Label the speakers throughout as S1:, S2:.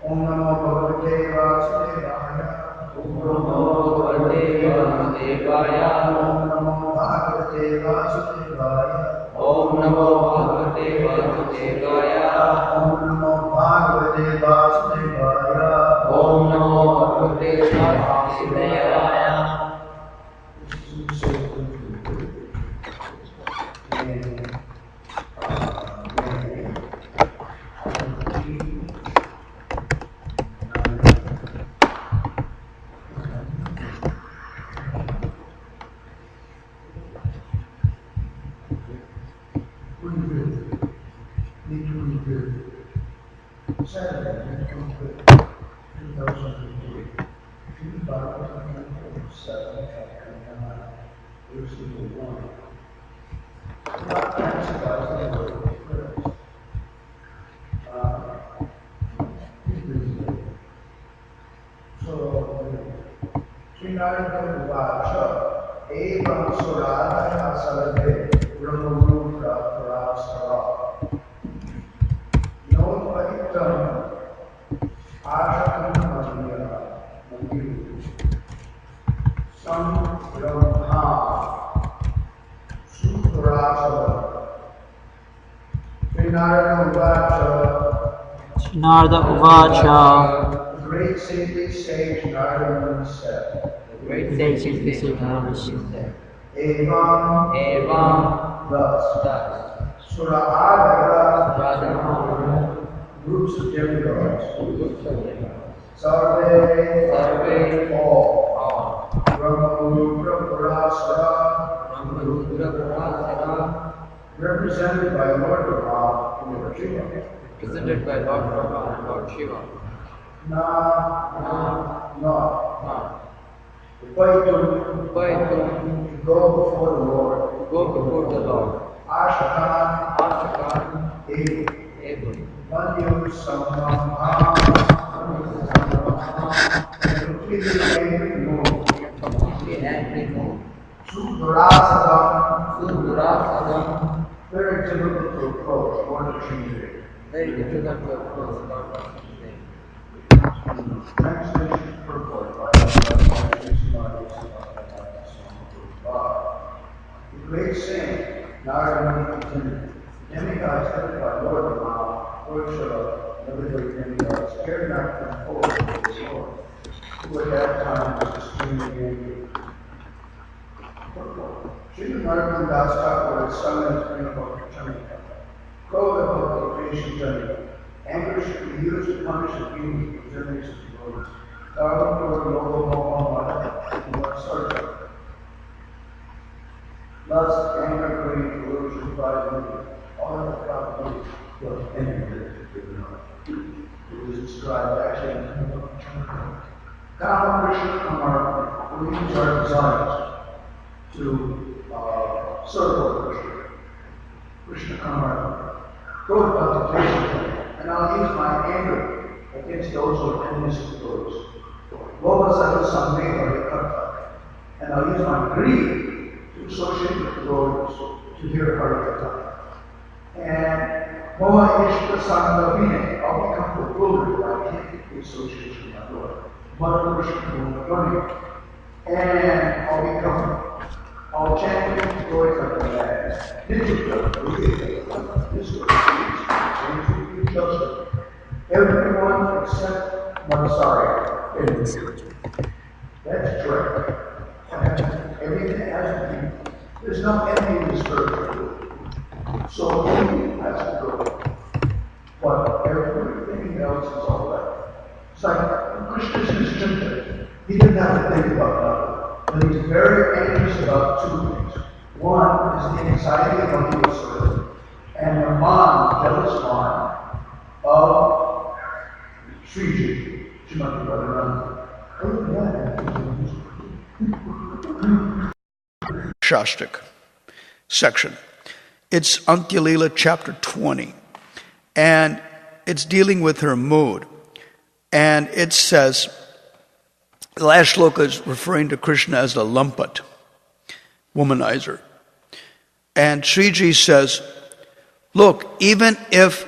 S1: Om Namo Bhagavate Vasudevaya. Om Namo Bhagavate Vasudevaya. Om Namo Bhagavate Vasudevaya. Om Namo Bhagavate Vasudevaya. Om Namo Bhagavate Vasudevaya. Om Namo Bhagavate Vasudevaya.
S2: Narada Uvacha.
S1: The great saintly sage Narada said.
S2: The great saintly sage Narada said.
S1: Evam. Thus. Sura Adhara. Groups of demigods. Sarve. All. Brahma Brasada. Represented by Lord Brahma and Lord Shiva.
S2: Presented by Lord Brahma and Lord Shiva.
S1: Na. Upaitum. To go before the Lord. Ashakan. Able. Manyu Samam. Completely angry mood. Sudhurasadam. Very difficult to approach Lord Lakshmi Devi.
S2: Very difficult to approach Lord Lakshmi Devi.
S1: Translation purport by Srimad Bhagavatam. The great saint Narada continued. Demigods headed by Lord Brahma, Lord Shiva, and other great demigods cared not to come forward to the Lord, who at that time was extremely angry. Srimad Bhagavatam Das Thakur had sung in his prima about Chintamani Crown about the creation journey. Anger should be used to punish the beings of the enemies of devotees. Darwin Lord Logo Mohammed and Lord Sarja. Lust, anger, greed, delusion, pride, and all of the properties of anger. It was described actually in Kama Krishna Acharya, who use our desires to serve Krishna. Krishna Acharya. Go about the creation, and I'll use my anger against those who are enemies of those. And I'll use my greed to associate with devotees to hear Harikatha. And Moa Ishta Sanghavine, I'll become bewildered by the association with my Lord. Mother Krishna, and I'll chant with joy like that. Everyone except Mansari. That's correct. Everything has to be. There's no envy in this earth. So he has to go. But everything else is all right. It's like Krishna's Chintamani. He didn't have to think about that. But he's very anxious about two things. One is the anxiety of what he will serve, and the jealous mind of Sriji, Srimad Bhagavatam.
S3: Shastak section. It's Antyalila chapter 20. And it's dealing with her mood. And it says, the last shloka is referring to Krishna as the lumpat, womanizer. And Sriji says, look, even if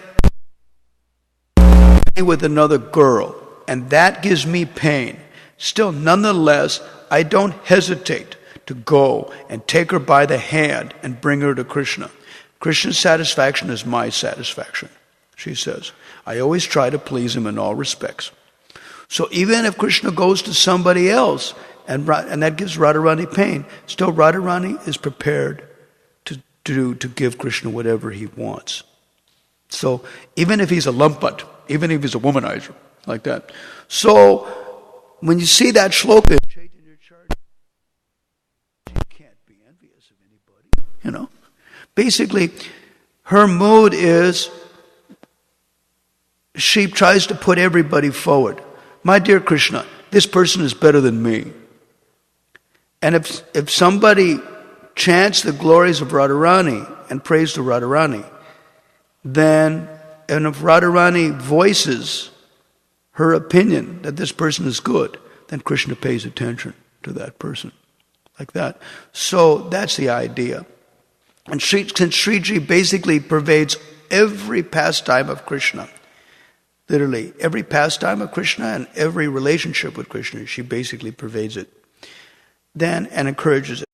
S3: I'm with another girl, and that gives me pain, still nonetheless, I don't hesitate to go and take her by the hand and bring her to Krishna. Krishna's satisfaction is my satisfaction, she says. I always try to please him in all respects. So even if Krishna goes to somebody else, and that gives Radharani pain, still Radharani is prepared to give Krishna whatever he wants. So even if he's a lumpat, even if he's a womanizer, like that. So when you see that shloka in Chaitanya Charita, you can't be envious of anybody, Basically, her mood is she tries to put everybody forward. My dear Krishna, this person is better than me. And if somebody chants the glories of Radharani and prays to Radharani, and if Radharani voices her opinion that this person is good, then Krishna pays attention to that person. Like that. So that's the idea. And since Sriji basically pervades every pastime of Krishna, literally every pastime of Krishna and every relationship with Krishna, she basically pervades it. Then and encourages it.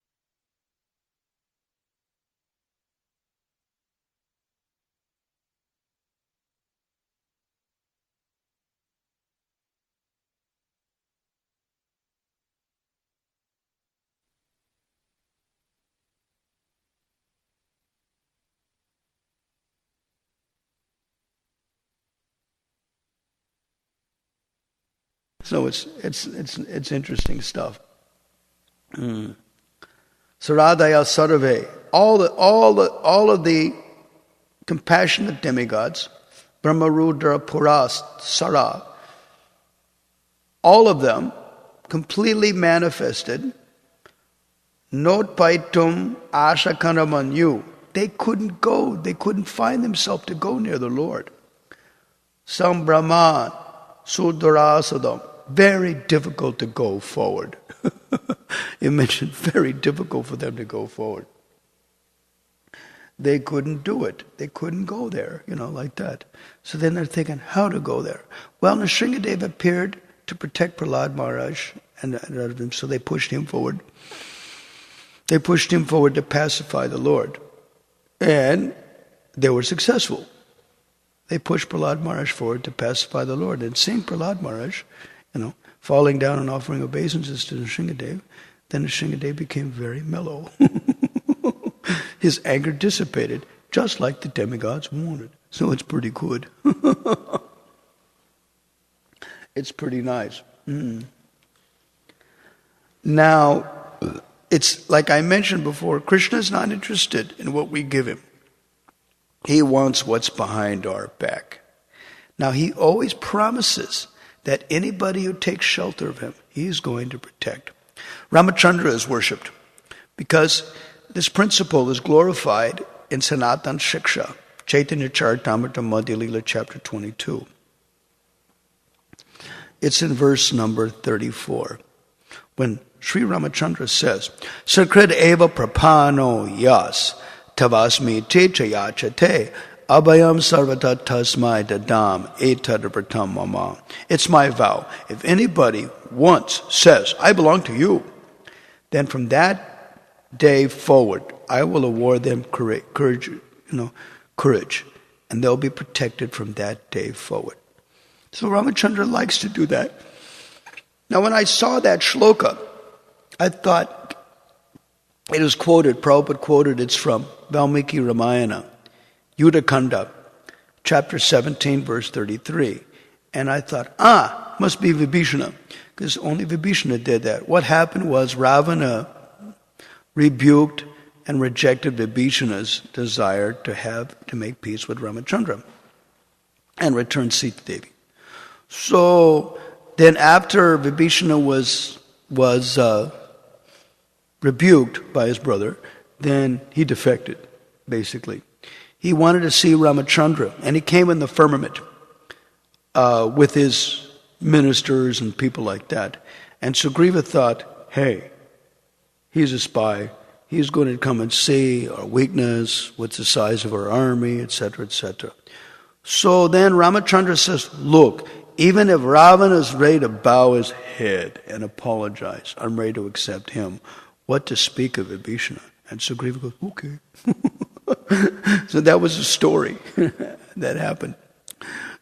S3: So it's interesting stuff. Saradaya Sarve, all of the compassionate demigods, Brahmarudra, Puras, Sara, all of them completely manifested Notpaitum Ashakanamanyu. They couldn't go, they couldn't find themselves to go near the Lord. Some Brahman, Sudarasadam, very difficult to go forward. It mentioned very difficult for them to go forward. They couldn't do it. They couldn't go there, like that. So then they're thinking, how to go there? Well, Nrsingadev appeared to protect Prahlad Maharaj, and so they pushed him forward. They pushed him forward to pacify the Lord. And they were successful. They pushed Prahlad Maharaj forward to pacify the Lord. And seeing Prahlad Maharaj, falling down and offering obeisances to Nrsingadev, then Nrsingadev became very mellow. His anger dissipated, just like the demigods wanted. So it's pretty good. It's pretty nice. Now, it's like I mentioned before, Krishna is not interested in what we give him. He wants what's behind our back. Now, he always promises that anybody who takes shelter of him, he is going to protect. Ramachandra is worshipped because this principle is glorified in Sanatan Shiksha, Chaitanya Charitamrita Madhya Lila, chapter 22. It's in verse number 34. When Sri Ramachandra says, Sakrit eva prapano yas tavasmi te chayachate abhayam sarvata tasmai dadam etadapratam mama. It's my vow. If anybody once says, I belong to you, then from that day forward, I will award them courage, and they'll be protected from that day forward. So Ramachandra likes to do that. Now when I saw that shloka, I thought it was quoted, Prabhupada quoted, it's from Valmiki Ramayana, Yudhakanda, chapter 17, verse 33. And I thought, must be Vibhishana, because only Vibhishana did that. What happened was Ravana rebuked and rejected Vibhishana's desire to make peace with Ramachandra and return Sita Devi. So then after Vibhishana was rebuked by his brother, then he defected, basically. He wanted to see Ramachandra, and he came in the firmament with his ministers and people like that. And Sugriva thought, hey, he's a spy. He's going to come and see our weakness, what's the size of our army, etc., etc. So then Ramachandra says, look, even if Ravana is ready to bow his head and apologize, I'm ready to accept him. What to speak of Vibhishana? And Sugriva goes, okay. So that was a story that happened.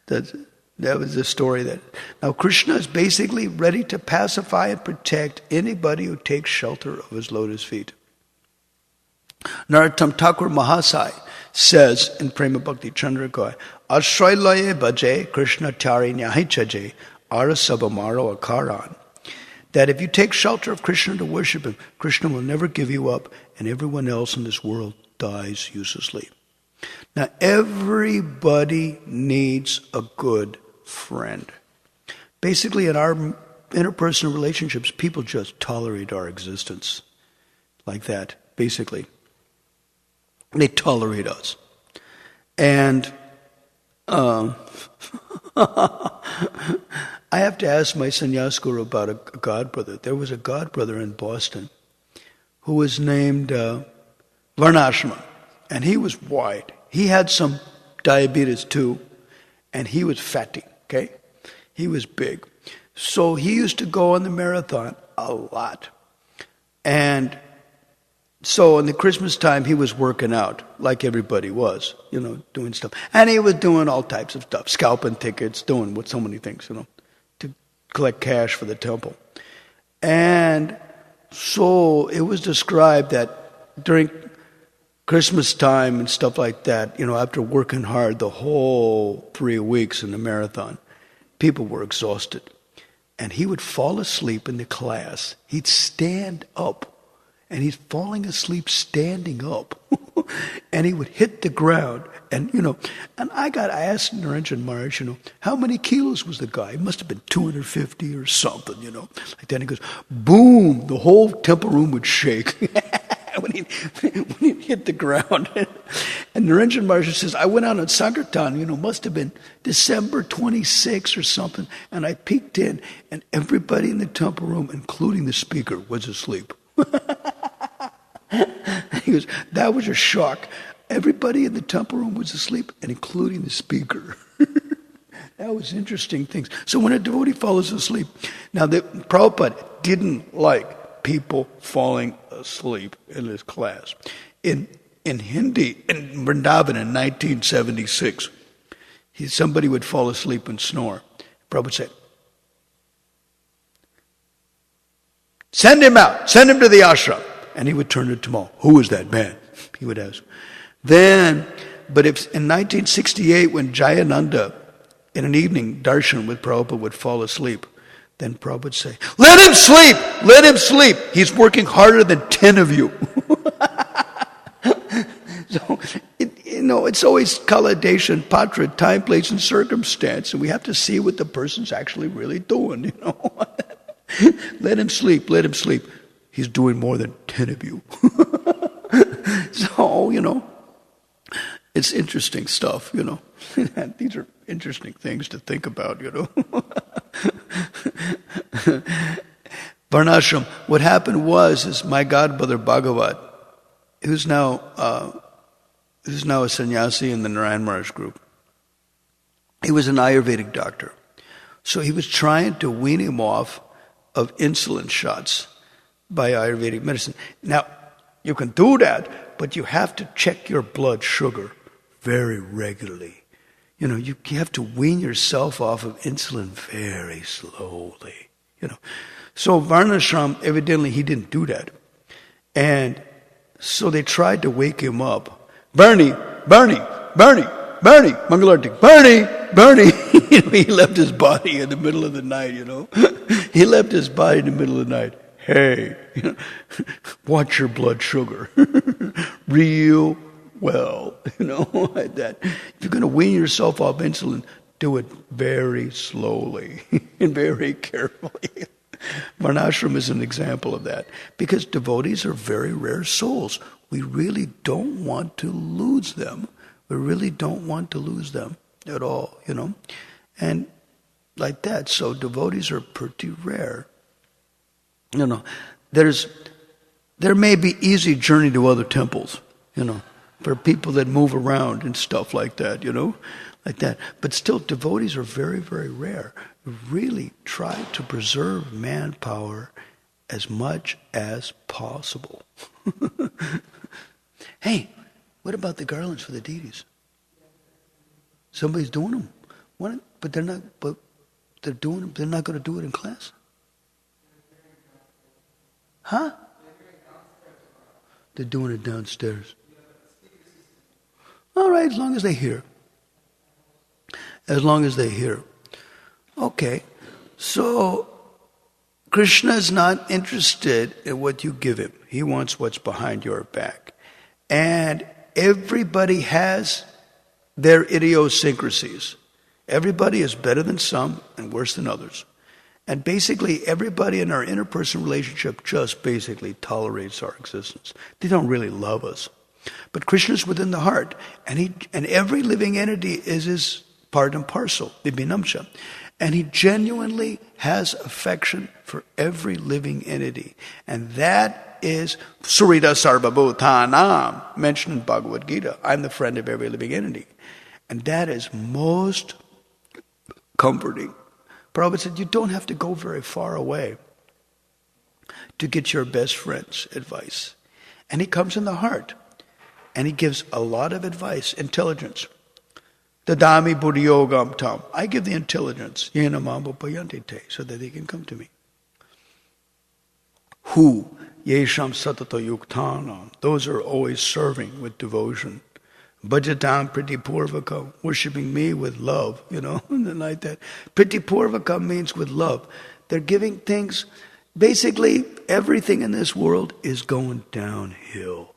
S3: That was the story that... Now Krishna is basically ready to pacify and protect anybody who takes shelter of his lotus feet. Narottam Thakur Mahasai says in Prema Bhakti Chandrakaya, Ashrailaya Bhaje Krishna Tari Nyahichaje Arasabamaro Akaran. That if you take shelter of Krishna to worship him, Krishna will never give you up, and everyone else in this world dies uselessly. Now everybody needs a good friend. Basically in our interpersonal relationships, people just tolerate our existence. Like that, basically. They tolerate us. And I have to ask my sannyas guru about a godbrother. There was a godbrother in Boston who was named Varnasrama, and he was wide. He had some diabetes too, and he was fatty, okay? He was big. So he used to go on the marathon a lot. And so in the Christmas time, he was working out, like everybody was, doing stuff. And he was doing all types of stuff, scalping tickets, doing with so many things, to collect cash for the temple. And so it was described that during Christmas time and stuff like that, after working hard the whole 3 weeks in the marathon, people were exhausted. And he would fall asleep in the class. He'd stand up. And he's falling asleep standing up. And he would hit the ground. And, and I asked Niranjan Maharaj, how many kilos was the guy? He must have been 250 or something, like that. And he goes, boom, the whole temple room would shake when he hit the ground. And Niranjan Maharaj says, I went out on Sankirtan, must have been December 26 or something. And I peeked in, and everybody in the temple room, including the speaker, was asleep. He goes, that was a shock. Everybody in the temple room was asleep, and including the speaker. That was interesting things. So when a devotee falls asleep, now the Prabhupada didn't like people falling asleep in his class. In Hindi, in Vrindavan in 1976, somebody would fall asleep and snore. Prabhupada would say, send him out, send him to the ashram. And he would turn to Tamal. Who is that man? He would ask. But if in 1968, when Jayananda, in an evening darshan with Prabhupada, would fall asleep, then Prabhupada would say, let him sleep. He's working harder than 10 of you. So, it's always kalladation, patra, time, place, and circumstance. And we have to see what the person's actually really doing, Let him sleep. He's doing more than 10 of you. So, it's interesting stuff, These are interesting things to think about, Varnasrama. What happened is my godbrother Bhagavat, who's now a sannyasi in the Narayan Maharaj group. He was an Ayurvedic doctor. So he was trying to wean him off of insulin shots by Ayurvedic medicine. Now, you can do that, but you have to check your blood sugar very regularly. You have to wean yourself off of insulin very slowly. So Varnasrama, evidently he didn't do that. And so they tried to wake him up. Bernie, Mangalartik, Bernie. He left his body in the middle of the night, He left his body in the middle of the night. Hey, watch your blood sugar. Real well, like that. If you're going to wean yourself off insulin, do it very slowly and very carefully. Varnashram is an example of that. Because devotees are very rare souls. We really don't want to lose them. We really don't want to lose them at all, And like that. So devotees are pretty rare. There may be easy journey to other temples, for people that move around and stuff like that, like that. But still, devotees are very, very rare. We really try to preserve manpower as much as possible. Hey, what about the garlands for the deities? Somebody's doing them. But they're not. But they're doing them. They're not going to do it in class. Huh? They're doing it downstairs. All right, as long as they hear. As long as they hear. Okay, so Krishna is not interested in what you give him. He wants what's behind your back. And everybody has their idiosyncrasies. Everybody is better than some and worse than others. And basically, everybody in our interpersonal relationship just basically tolerates our existence. They don't really love us. But Krishna's within the heart, and every living entity is his part and parcel, Vibhinamsha. And he genuinely has affection for every living entity. And that is Surita Sarvabhutanam, mentioned in Bhagavad Gita. I'm the friend of every living entity. And that is most comforting. Prabhupada said, you don't have to go very far away to get your best friend's advice. And he comes in the heart. And he gives a lot of advice, intelligence. Dadami buddhiyogam tam. I give the intelligence, yena mambo payanti te, so that they can come to me. Who? Yesham satata yuktanam. Those are always serving with devotion. Bhajatam pritipurvakam, worshiping me with love, and like that. Pritipurvakam means with love. They're giving things, basically everything in this world is going downhill.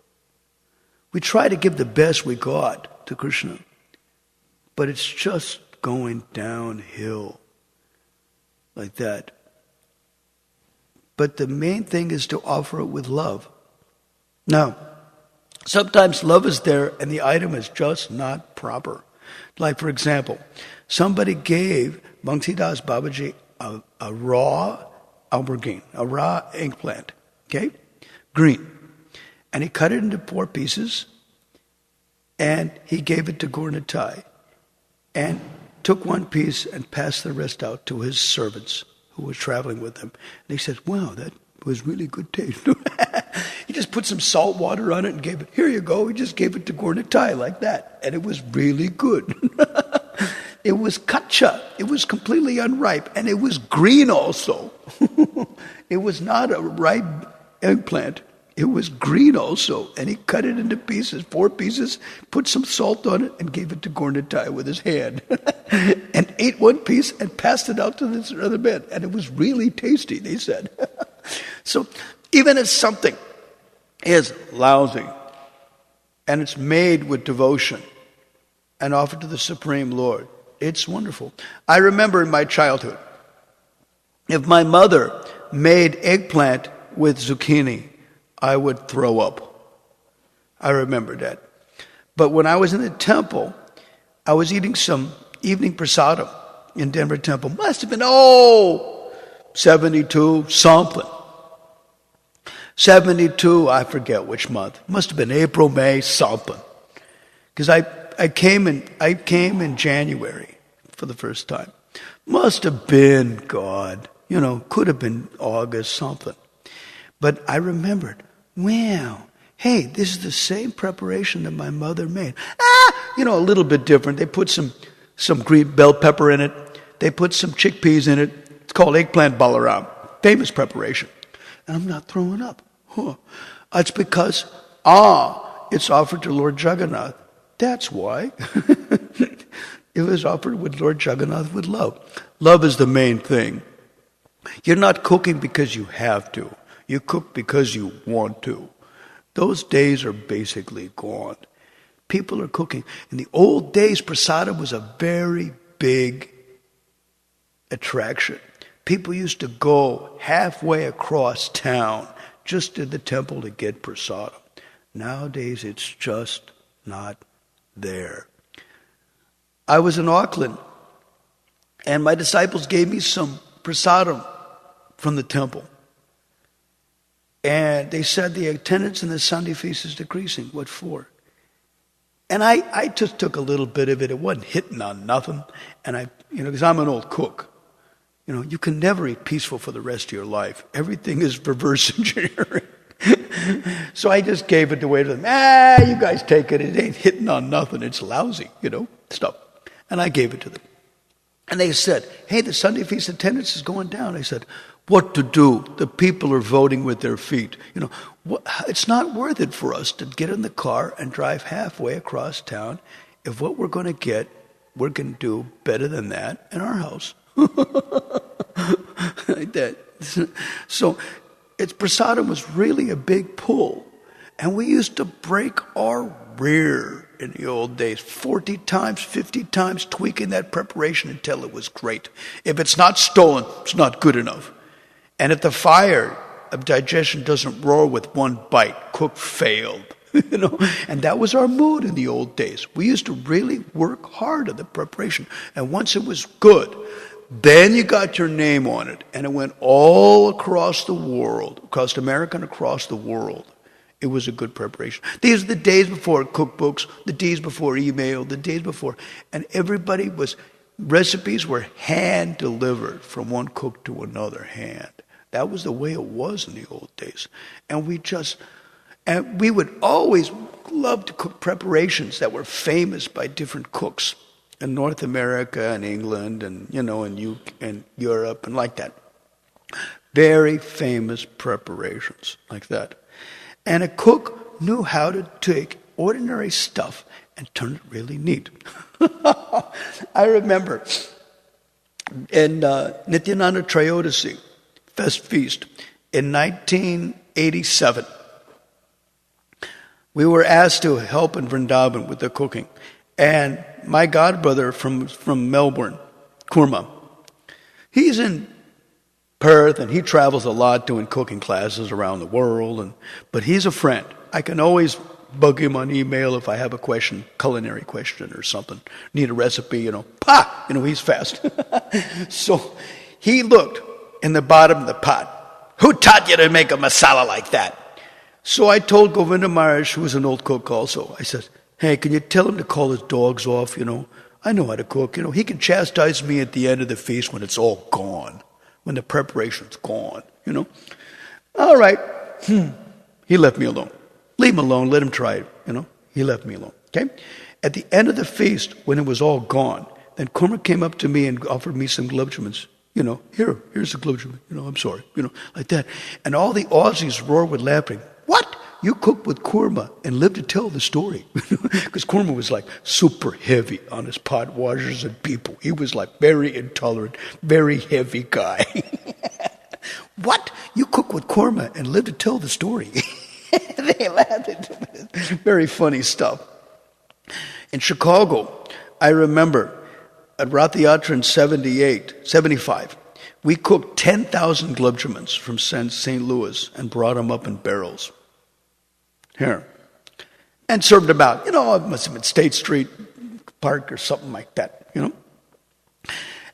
S3: We try to give the best we got to Krishna, but it's just going downhill like that. But the main thing is to offer it with love. Now, sometimes love is there and the item is just not proper. Like, for example, somebody gave Bangsidas Babaji a raw aubergine, a raw eggplant, okay? Green. And he cut it into 4 pieces, and he gave it to Gaurnitai, and took 1 piece and passed the rest out to his servants who were traveling with him. And he said, wow, that was really good taste. He just put some salt water on it and gave it, here you go. He just gave it to Gaurnitai like that, and it was really good. It was kacha. It was completely unripe, and it was green also. It was not a ripe eggplant. It was green also, and he cut it into pieces, 4 pieces, put some salt on it, and gave it to Gaurnitai with his hand. And ate 1 piece and passed it out to this other man. And it was really tasty, they said. So even if something is lousy, and it's made with devotion, and offered to the Supreme Lord, it's wonderful. I remember in my childhood, if my mother made eggplant with zucchini, I would throw up. I remember that. But when I was in the temple, I was eating some evening prasadam in Denver Temple. Must have been, 72, something. 72, I forget which month. Must have been April, May, something. Because I came in January for the first time. Must have been, God, could have been August, something. But I remembered, wow, hey, this is the same preparation that my mother made. A little bit different. They put some green bell pepper in it. They put some chickpeas in it. It's called eggplant balaram. Famous preparation. And I'm not throwing up. It's because, it's offered to Lord Jagannath. That's why. It was offered with Lord Jagannath with love. Love is the main thing. You're not cooking because you have to. You cook because you want to. Those days are basically gone. People are cooking. In the old days, Prasada was a very big attraction. People used to go halfway across town just to the temple to get Prasada. Nowadays, it's just not there. I was in Auckland, and my disciples gave me some prasadam from the temple. And they said the attendance in the Sunday feast is decreasing. What for? And I just took a little bit of it. It wasn't hitting on nothing. And because I'm an old cook. You can never eat peaceful for the rest of your life. Everything is reverse engineering. So I just gave it away to them. You guys take it. It ain't hitting on nothing. It's lousy, stuff. And I gave it to them. And they said, hey, the Sunday feast attendance is going down. I said, what to do? The people are voting with their feet. It's not worth it for us to get in the car and drive halfway across town if what we're going to get, we're going to do better than that in our house. Like that. So prasadam was really a big pull. And we used to break our rear in the old days, 40 times, 50 times, tweaking that preparation until it was great. If it's not stolen, it's not good enough. And if the fire of digestion doesn't roar with one bite, cook failed. And that was our mood in the old days. We used to really work hard at the preparation. And once it was good, then you got your name on it. And it went all across the world, across America and across the world. It was a good preparation. These are the days before cookbooks, the days before email, the days before. And recipes were hand delivered from one cook to another hand. That was the way it was in the old days. And we would always love to cook preparations that were famous by different cooks in North America and England and, and Europe and like that. Very famous preparations like that. And a cook knew how to take ordinary stuff and turn it really neat. I remember in Nityananda Trayodasi, Fest Feast, in 1987, we were asked to help in Vrindavan with the cooking. And my godbrother from Melbourne, Korma, he's in Perth, and he travels a lot doing cooking classes around the world. But he's a friend. I can always bug him on email if I have a question, culinary question or something. Need a recipe, he's fast. So he looked in the bottom of the pot. Who taught you to make a masala like that? So I told Govinda Maharaj, who was an old cook also, I said, hey, can you tell him to call his dogs off, I know how to cook, he can chastise me at the end of the feast when it's all gone. When the preparation's gone, All right. He left me alone. Leave him alone. Let him try it, He left me alone. Okay? At the end of the feast, when it was all gone, then Korma came up to me and offered me some glubjamins. Here's the glubjamin. I'm sorry. Like that. And all the Aussies roared with laughing. What? You cooked with Korma and lived to tell the story. Because Korma was like super heavy on his pot washers and people. He was like very intolerant, very heavy guy. What? You cook with Korma and live to tell the story. They laughed at him. Very funny stuff. In Chicago, I remember at Ratha Yatra in 75, we cooked 10,000 glubjamins from St. Louis and brought them up in barrels. Here. And served them out. It must have been State Street Park or something like that,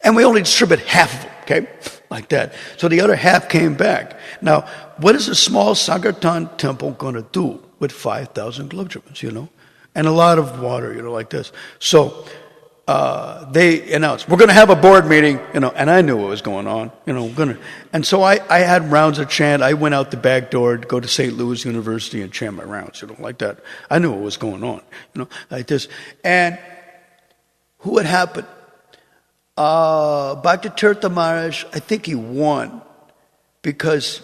S3: And we only distributed half of them, okay? Like that. So the other half came back. Now, what is a small Sankirtan temple going to do with 5,000 globjamans, and a lot of water, like this? So they announced, we're going to have a board meeting, and I knew what was going on, and so I had rounds of chant. I went out the back door to go to St. Louis University and chant my rounds, like that. I knew what was going on, like this. And who had happened? Bhakti Tirtha Maharaj, I think he won because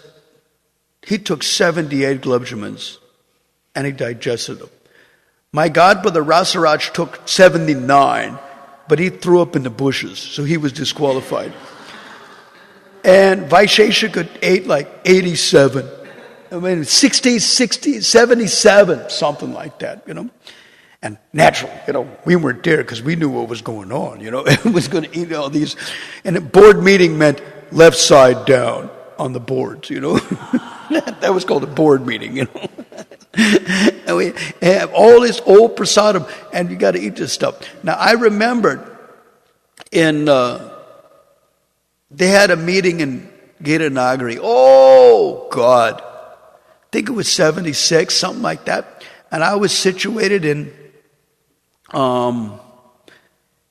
S3: he took 78 globjamans and he digested them. My godbrother Rasaraj took 79, but he threw up in the bushes, so he was disqualified. And Vaisheshika ate like 87. 60, 77, something like that, And naturally, we weren't there because we knew what was going on, It was going to eat all these. And a board meeting meant left side down on the boards, That was called a board meeting, And we have all this old prasadam, and you got to eat this stuff. Now, I remembered they had a meeting in Gita Nagari. Oh, God. I think it was 76, something like that. And I was situated in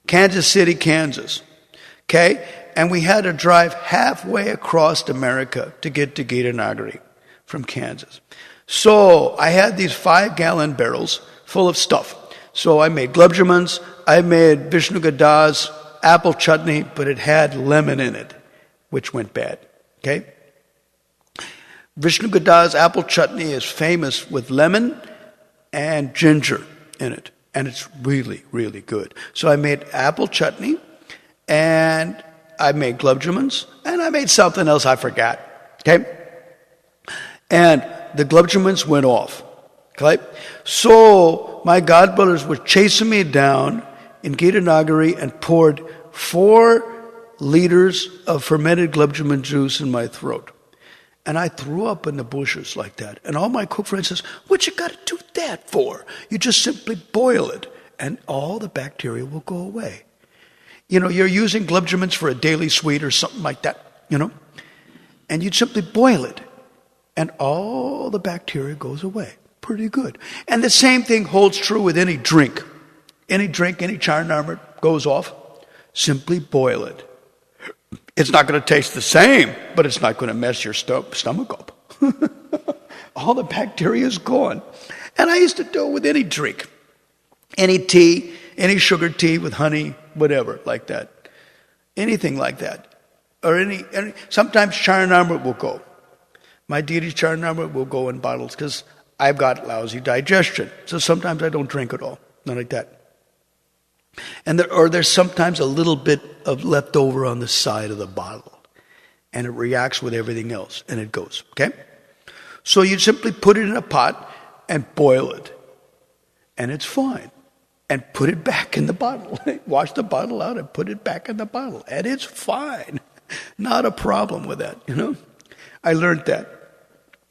S3: Kansas City, Kansas. Okay? And we had to drive halfway across America to get to Gita Nagari from Kansas. So I had these 5-gallon barrels full of stuff. So I made globjamans, I made Vishnu Gada's apple chutney, but it had lemon in it, which went bad. Okay? Vishnu Gada's apple chutney is famous with lemon and ginger in it. And it's really, really good. So I made apple chutney, and I made globjamans, and I made something else I forgot. Okay? And the globjamans went off. Okay? So my godbrothers were chasing me down in Gita Nagari and poured 4 liters of fermented globjaman juice in my throat. And I threw up in the bushes like that. And all my cook friends says, what you got to do that for? You just simply boil it, and all the bacteria will go away. You're using globjamans for a daily sweet or something like that, And you simply boil it, and all the bacteria goes away. Pretty good. And the same thing holds true with any drink. Any drink, any charnamrit goes off. Simply boil it. It's not going to taste the same, but it's not going to mess your stomach up. All the bacteria is gone. And I used to do it with any drink. Any tea, any sugar tea with honey, whatever, like that. Anything like that. Or any sometimes charnamrit will go. My deity's charnamrit will go in bottles because I've got lousy digestion. So sometimes I don't drink at all. Not like that. And there's sometimes a little bit of leftover on the side of the bottle. And it reacts with everything else. And it goes. Okay? So you simply put it in a pot and boil it. And it's fine. And put it back in the bottle. Wash the bottle out and put it back in the bottle. And it's fine. Not a problem with that, I learned that.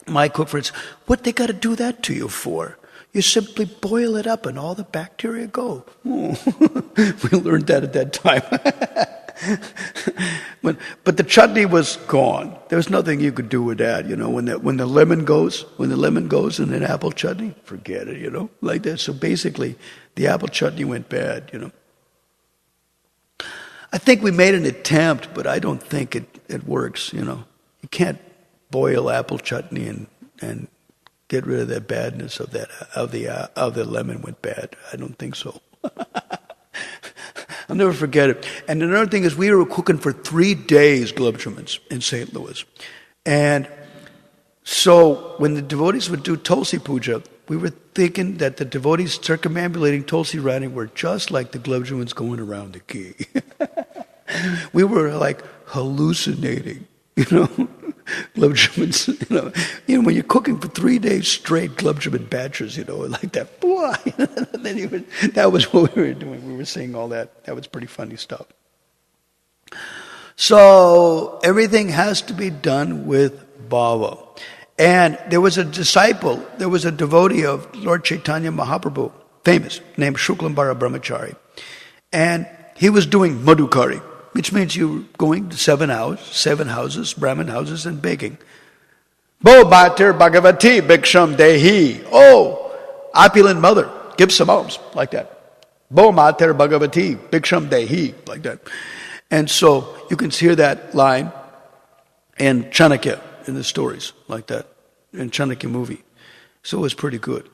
S3: My cook friends, what they got to do that to you for? You simply boil it up and all the bacteria go. Oh. We learned that at that time. But the chutney was gone. There was nothing you could do with that, when the lemon goes in an apple chutney, forget it, like that. So basically, the apple chutney went bad, I think we made an attempt, but I don't think it works, You can't boil apple chutney and get rid of that badness of the lemon went bad. I don't think so. I'll never forget it. And another thing is we were cooking for 3 days globjamans in St. Louis. And so when the devotees would do Tulsi Puja, we were thinking that the devotees circumambulating Tulsi Rani were just like the globjamans going around the key. We were like hallucinating, globjamans, when you're cooking for 3 days straight, globjaman batches, like that. Boy, that was what we were doing. We were saying all that. That was pretty funny stuff. So everything has to be done with bhava. And there was a devotee of Lord Chaitanya Mahaprabhu, famous, named Shuklambara Brahmachari. And he was doing Bo Mater Bhagavati Bhiksham Dehi. Oh, opulent mother, give some alms, like that. Bo Mater Bhagavati Bhiksham Dehi, like that. And so you can hear that line in Chanakya, in the stories, like that, in Chanakya movie. So it was pretty good.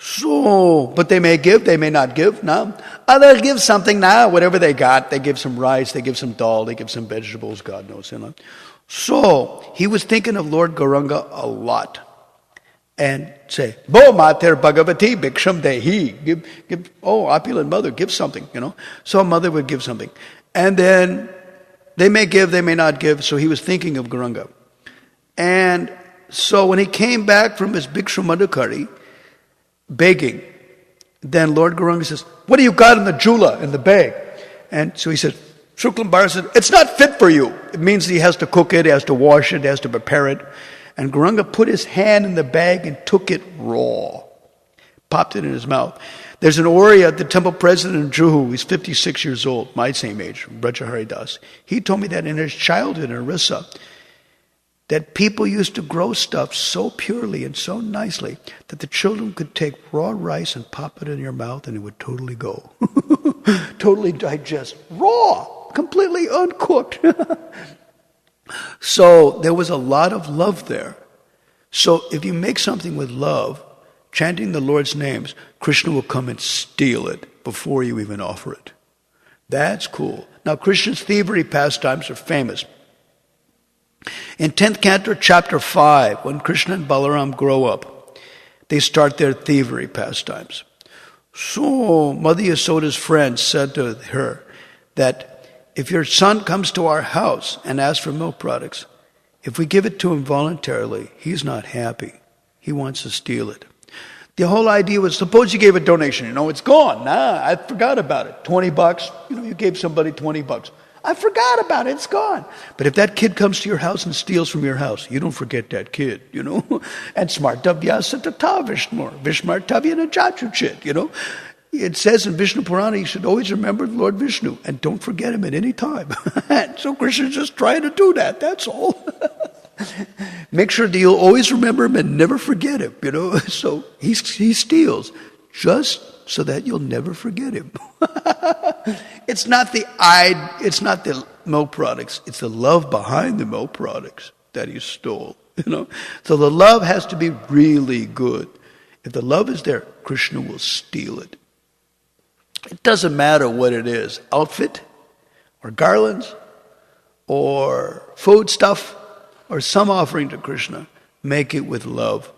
S3: So, but they may give, they may not give. No, they'll give something now. Whatever they got, they give some rice, they give some dal, they give some vegetables. God knows, you know. So he was thinking of Lord Gauranga a lot, and say, "Bo Mater Bhagavati Bhiksham Dehi." Give. Oh, opulent mother, give something. You know. So a mother would give something, and then they may give, they may not give. So he was thinking of Gauranga, and so when he came back from his Bhikshu Madhukari, begging, then Lord Gauranga says, "What do you got in the jula, in the bag?" And so he said, Shuklambar said, "It's not fit for you." It means he has to cook it, he has to wash it, he has to prepare it. And Gauranga put his hand in the bag and took it raw. Popped it in his mouth. There's an Oriya, the temple president in Juhu, he's 56 years old, my same age, Brajahari Das. He told me that in his childhood in Orissa, that people used to grow stuff so purely and so nicely that the children could take raw rice and pop it in your mouth and it would totally go. Totally digest. Raw. Completely uncooked. So there was a lot of love there. So if you make something with love, chanting the Lord's names, Krishna will come and steal it before you even offer it. That's cool. Now Krishna's thievery pastimes are famous. In 10th canto, chapter 5, when Krishna and Balaram grow up, they start their thievery pastimes. So Mother Yasoda's friend said to her that if your son comes to our house and asks for milk products, if we give it to him voluntarily, he's not happy. He wants to steal it. The whole idea was, suppose you gave a donation, it's gone. I forgot about it. $20, you gave somebody $20. I forgot about it, it's gone. But if that kid comes to your house and steals from your house, you don't forget that kid, And smartavya satata Vishnu, Vishmartavya najachuchit, It says in Vishnu Purana, you should always remember Lord Vishnu and don't forget him at any time. So Krishna's just trying to do that, that's all. Make sure that you'll always remember him and never forget him, So he steals just so that you'll never forget him. It's not the milk products, it's the love behind the milk products that he stole, So the love has to be really good. If the love is there, Krishna will steal it. It doesn't matter what it is, outfit, or garlands, or food stuff, or some offering to Krishna. Make it with love.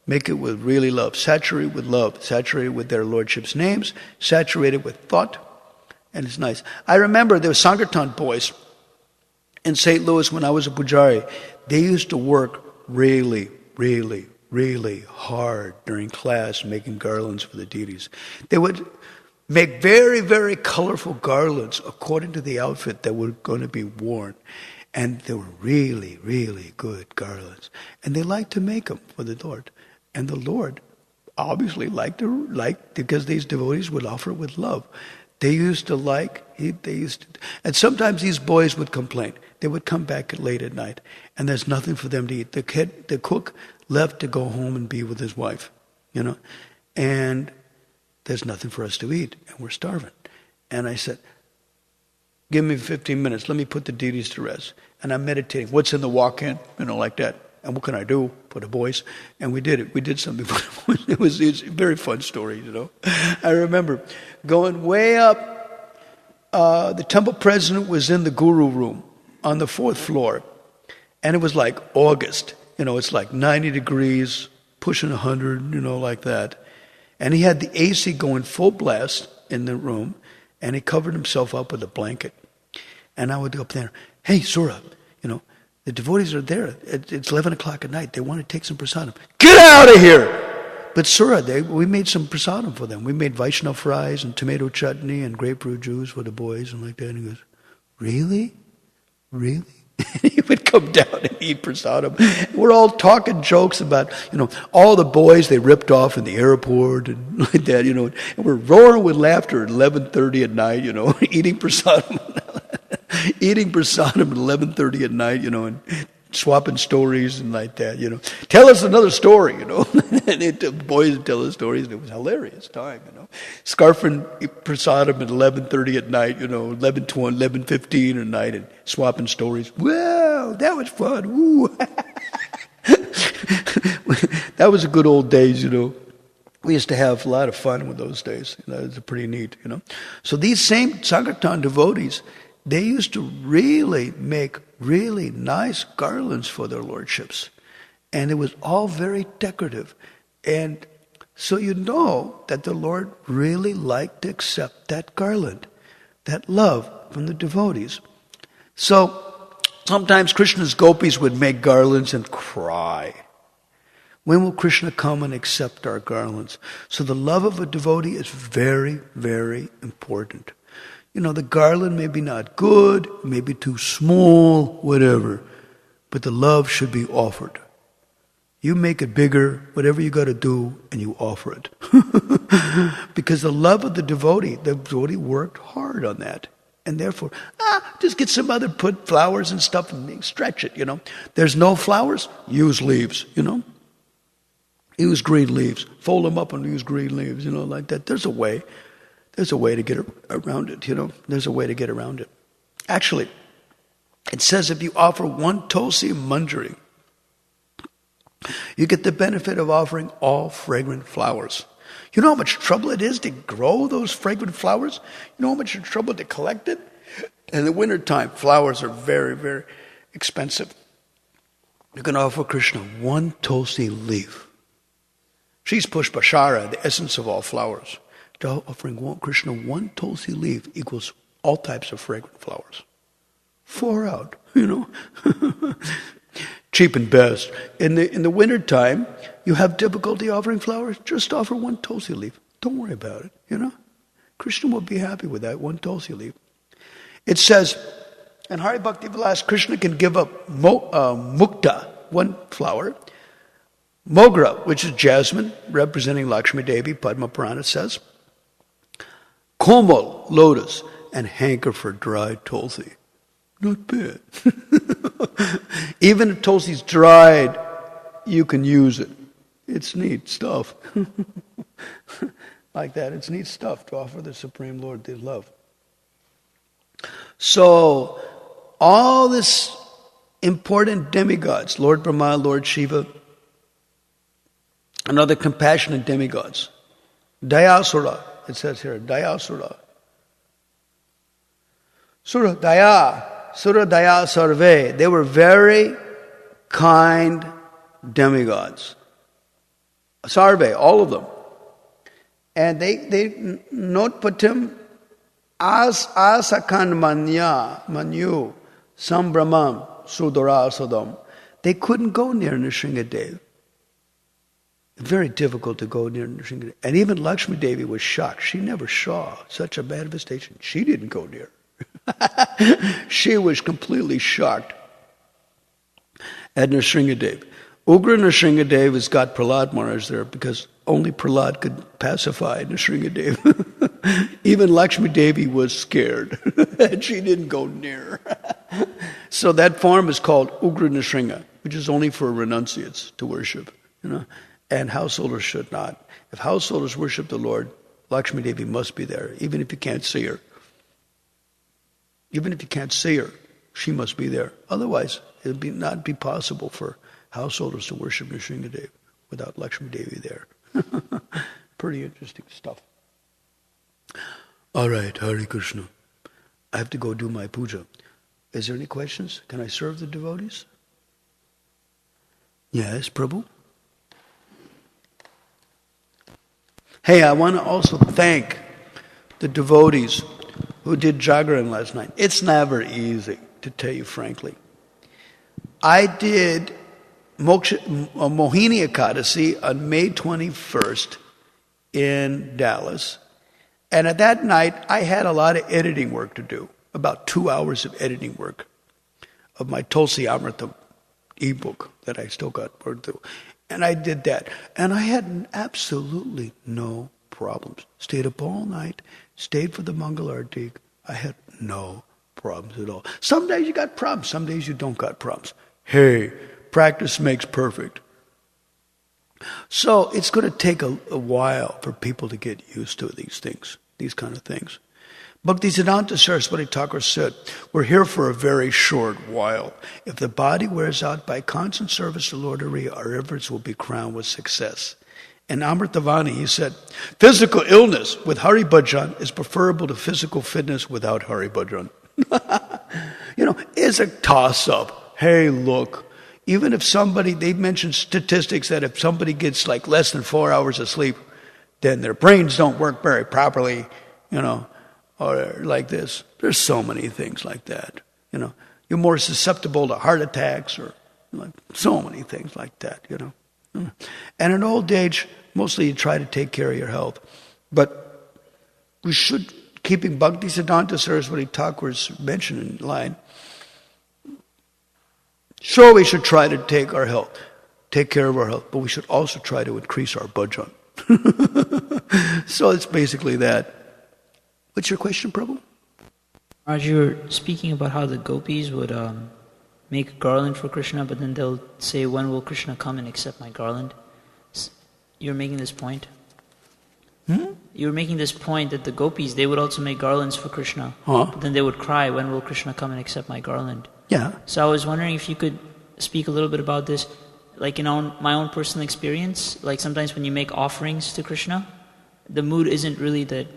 S3: Make it with really love. Saturate with love. Saturate with their lordship's names. Saturate it with thought. And it's nice. I remember there were Sankirtan boys in St. Louis when I was a pujari. They used to work really, really, really hard during class making garlands for the deities. They would make very, very colorful garlands according to the outfit that were going to be worn. And they were really, really good garlands. And they liked to make them for the Lord. And the Lord obviously liked because these devotees would offer with love. They used to and sometimes these boys would complain. They would come back late at night, and there's nothing for them to eat. The cook left to go home and be with his wife, and there's nothing for us to eat, and we're starving. And I said, give me 15 minutes, let me put the deities to rest. And I'm meditating. What's in the walk-in? Like that. And what can I do for the boys? And we did it. We did something for the boys. It's a very fun story, I remember going way up. The temple president was in the guru room on the 4th floor. And it was like August. It's like 90 degrees, pushing 100, like that. And he had the AC going full blast in the room. And he covered himself up with a blanket. And I would go up there, hey, Sura, the devotees are there. It's 11 o'clock at night. They want to take some prasadam. Get out of here! But Sura, we made some prasadam for them. We made Vaishnava fries and tomato chutney and grapefruit juice for the boys and like that. And he goes, really? Really? And he would come down and eat prasadam. We're all talking jokes about, all the boys they ripped off in the airport and like that, And we're roaring with laughter at 11:30 at night, eating prasadam. Eating prasadam at 11:30 at night, and swapping stories and like that, Tell us another story, And the boys would tell us stories, and it was a hilarious time, Scarfing prasadam at 11:30 at night, 11:20, 11:15 at night, and swapping stories. Wow, that was fun. Ooh. That was the good old days, We used to have a lot of fun with those days. That was pretty neat, So these same Sankirtan devotees, they used to really make really nice garlands for their lordships. And it was all very decorative. And so that the Lord really liked to accept that garland, that love from the devotees. So sometimes Krishna's gopis would make garlands and cry. When will Krishna come and accept our garlands? So the love of a devotee is very, very important. The garland may be not good, may be too small, whatever, but the love should be offered. You make it bigger, whatever you got to do, and you offer it. Because the love of the devotee worked hard on that. And therefore, just get some other, put flowers and stuff and stretch it, There's no flowers, use leaves, Use green leaves. Fold them up and use green leaves, like that. There's a way. There's a way to get around it, There's a way to get around it. Actually, it says if you offer one tulsi manjari, you get the benefit of offering all fragrant flowers. You know how much trouble it is to grow those fragrant flowers? You know how much trouble to collect it? In the wintertime, flowers are very, very expensive. You can offer Krishna one tulsi leaf. She's Pushpashara, the essence of all flowers. Offering Krishna one tulsi leaf equals all types of fragrant flowers. 4 out, Cheap and best. In the wintertime, you have difficulty offering flowers, just offer one tulsi leaf. Don't worry about it, Krishna will be happy with that one tulsi leaf. It says, in Hari Bhakti Vilas, Krishna can give up mukta, one flower, mogra, which is jasmine, representing Lakshmi Devi, Padma Purana says, komal, lotus, and hanker for dried tulsi. Not bad. Even if tulsi's dried, you can use it. It's neat stuff. Like that, it's neat stuff to offer the Supreme Lord His love. So, all this important demigods, Lord Brahma, Lord Shiva, and other compassionate demigods, Dayasura, it says here, Dayasura. Sura Daya Sarve. They were very kind demigods. Sarve, all of them. And they not patim asakan manyu sambramam sudara. They couldn't go near Nrsingadev. Very difficult to go near Nrsingadev. And even Lakshmi Devi was shocked. She never saw such a manifestation. She didn't go near. She was completely shocked at Nrsingadev. Ugra Nrsingadev has got Prahlad Maharaj there because only Prahlad could pacify Nrsingadev. Even Lakshmi Devi was scared and she didn't go near. So that form is called Ugra Nrsinga, which is only for renunciates to worship, and householders should not. If householders worship the Lord, Lakshmi Devi must be there, even if you can't see her. Even if you can't see her, she must be there. Otherwise, it would not be possible for householders to worship Nrsingadev without Lakshmi Devi there. Pretty interesting stuff. All right, Hare Krishna. I have to go do my puja. Is there any questions? Can I serve the devotees? Yes, Prabhu? Hey, I want to also thank the devotees who did Jagaran last night. It's never easy, to tell you frankly. I did Mohini Ekadasi on May 21st in Dallas. And at that night, I had a lot of editing work to do, about 2 hours of editing work of my Tulsi Amrita ebook that I still got work through. And I did that. And I had absolutely no problems. Stayed up all night, stayed for the Mangal Artik. I had no problems at all. Some days you got problems, some days you don't got problems. Hey, practice makes perfect. So it's going to take a while for people to get used to these things, these kind of things. Bhaktisiddhanta Saraswati Thakur said, we're here for a very short while. If the body wears out by constant service to Lord Hari, our efforts will be crowned with success. In Amritavani, he said, physical illness with Hari Bhajan is preferable to physical fitness without Hari Bhajan. It's a toss-up. Hey, look, even if somebody, they mentioned statistics that if somebody gets like less than 4 hours of sleep, then their brains don't work very properly, or like this. There's so many things like that. You're more susceptible to heart attacks or like so many things like that, And in old age, mostly you try to take care of your health. But we should, keeping Bhaktisiddhanta Saraswati Thakur's mention in line, sure we should try to take care of our health, but we should also try to increase our bhajan. So it's basically that. What's your question, Prabhu?
S4: Raj, you were speaking about how the gopis would make a garland for Krishna, but then they'll say, when will Krishna come and accept my garland? You're making this point? You were making this point that the gopis, they would also make garlands for Krishna. But then they would cry, when will Krishna come and accept my garland?
S3: Yeah.
S4: So I was wondering if you could speak a little bit about this, like in my own personal experience, like sometimes when you make offerings to Krishna, the mood isn't really that,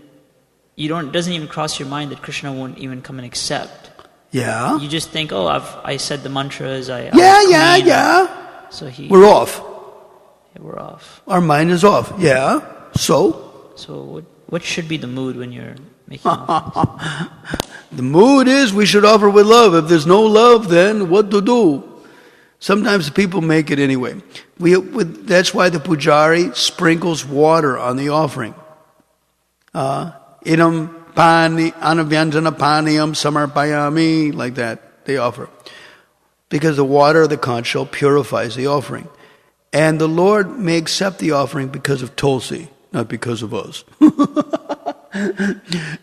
S4: it doesn't even cross your mind that Krishna won't even come and accept.
S3: Yeah.
S4: You just think, I said the mantras,
S3: Yeah.
S4: So
S3: we're off.
S4: Yeah, we're off.
S3: Our mind is off. Yeah.
S4: So what should be the mood when you're making offerings?
S3: The mood is we should offer with love. If there's no love, then what to do? Sometimes people make it anyway. That's why the pujari sprinkles water on the offering. Idam pani anavyanjana paniyam samarpayami, like that, they offer. Because the water of the conch shell purifies the offering. And the Lord may accept the offering because of Tulsi, not because of us.